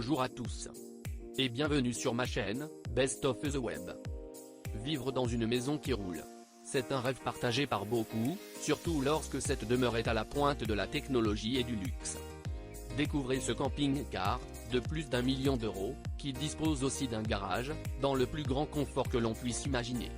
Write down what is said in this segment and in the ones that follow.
Bonjour à tous. Et bienvenue sur ma chaîne, Best of the Web. Vivre dans une maison qui roule. C'est un rêve partagé par beaucoup, surtout lorsque cette demeure est à la pointe de la technologie et du luxe. Découvrez ce camping-car, de plus d'1 million d'euros, qui dispose aussi d'un garage, dans le plus grand confort que l'on puisse imaginer.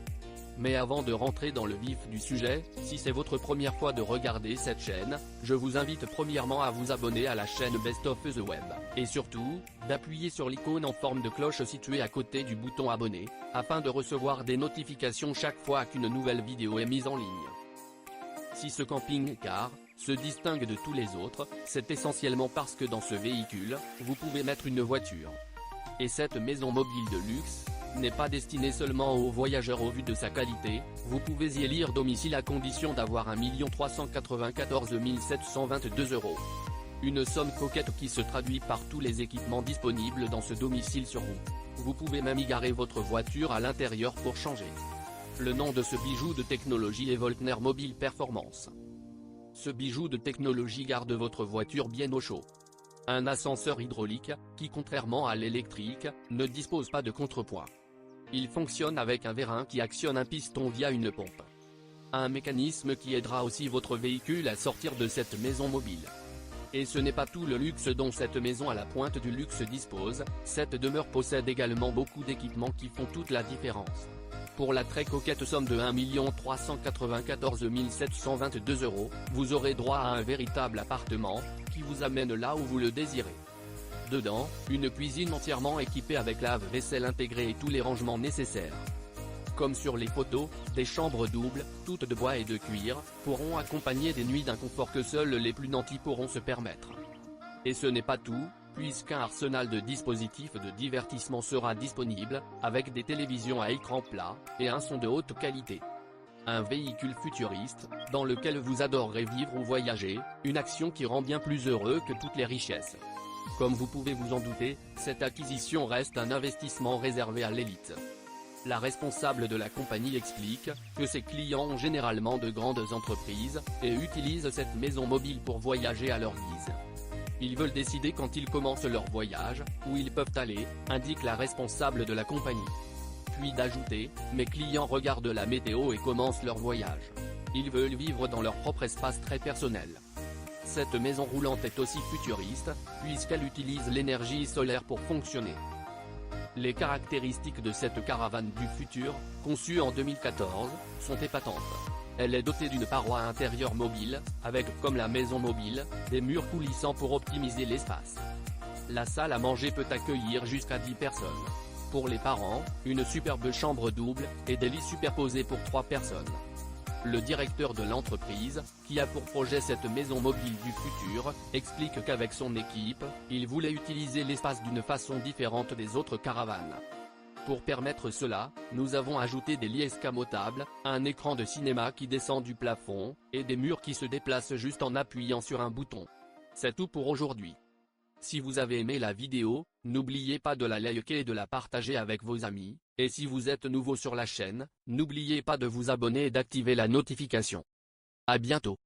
Mais avant de rentrer dans le vif du sujet, si c'est votre première fois de regarder cette chaîne, je vous invite premièrement à vous abonner à la chaîne Best of the Web, et surtout, d'appuyer sur l'icône en forme de cloche située à côté du bouton abonner, afin de recevoir des notifications chaque fois qu'une nouvelle vidéo est mise en ligne. Si ce camping-car se distingue de tous les autres, c'est essentiellement parce que dans ce véhicule, vous pouvez mettre une voiture. Et cette maison mobile de luxe n'est pas destinée seulement aux voyageurs au vu de sa qualité, vous pouvez y élire domicile à condition d'avoir 1 394 722 €. Une somme coquette qui se traduit par tous les équipements disponibles dans ce domicile sur route. Vous pouvez même y garer votre voiture à l'intérieur pour changer. Le nom de ce bijou de technologie est Volkner Mobile Performance. Ce bijou de technologie garde votre voiture bien au chaud. Un ascenseur hydraulique, qui contrairement à l'électrique, ne dispose pas de contrepoids. Il fonctionne avec un vérin qui actionne un piston via une pompe. Un mécanisme qui aidera aussi votre véhicule à sortir de cette maison mobile. Et ce n'est pas tout le luxe dont cette maison à la pointe du luxe dispose, cette demeure possède également beaucoup d'équipements qui font toute la différence. Pour la très coquette somme de 1 394 722 €, vous aurez droit à un véritable appartement, qui vous amène là où vous le désirez. Dedans, une cuisine entièrement équipée avec lave-vaisselle intégrée et tous les rangements nécessaires. Comme sur les photos, des chambres doubles, toutes de bois et de cuir, pourront accompagner des nuits d'un confort que seuls les plus nantis pourront se permettre. Et ce n'est pas tout, puisqu'un arsenal de dispositifs de divertissement sera disponible, avec des télévisions à écran plat, et un son de haute qualité. Un véhicule futuriste, dans lequel vous adorerez vivre ou voyager, une action qui rend bien plus heureux que toutes les richesses. Comme vous pouvez vous en douter, cette acquisition reste un investissement réservé à l'élite. La responsable de la compagnie explique que ses clients ont généralement de grandes entreprises, et utilisent cette maison mobile pour voyager à leur guise. Ils veulent décider quand ils commencent leur voyage, où ils peuvent aller, indique la responsable de la compagnie. Puis d'ajouter, mes clients regardent la météo et commencent leur voyage. Ils veulent vivre dans leur propre espace très personnel. Cette maison roulante est aussi futuriste, puisqu'elle utilise l'énergie solaire pour fonctionner. Les caractéristiques de cette caravane du futur, conçue en 2014, sont épatantes. Elle est dotée d'une paroi intérieure mobile, avec, comme la maison mobile, des murs coulissants pour optimiser l'espace. La salle à manger peut accueillir jusqu'à 10 personnes. Pour les parents, une superbe chambre double, et des lits superposés pour 3 personnes. Le directeur de l'entreprise, qui a pour projet cette maison mobile du futur, explique qu'avec son équipe, il voulait utiliser l'espace d'une façon différente des autres caravanes. Pour permettre cela, nous avons ajouté des lits escamotables, un écran de cinéma qui descend du plafond, et des murs qui se déplacent juste en appuyant sur un bouton. C'est tout pour aujourd'hui. Si vous avez aimé la vidéo, n'oubliez pas de la liker et de la partager avec vos amis, et si vous êtes nouveau sur la chaîne, n'oubliez pas de vous abonner et d'activer la notification. À bientôt.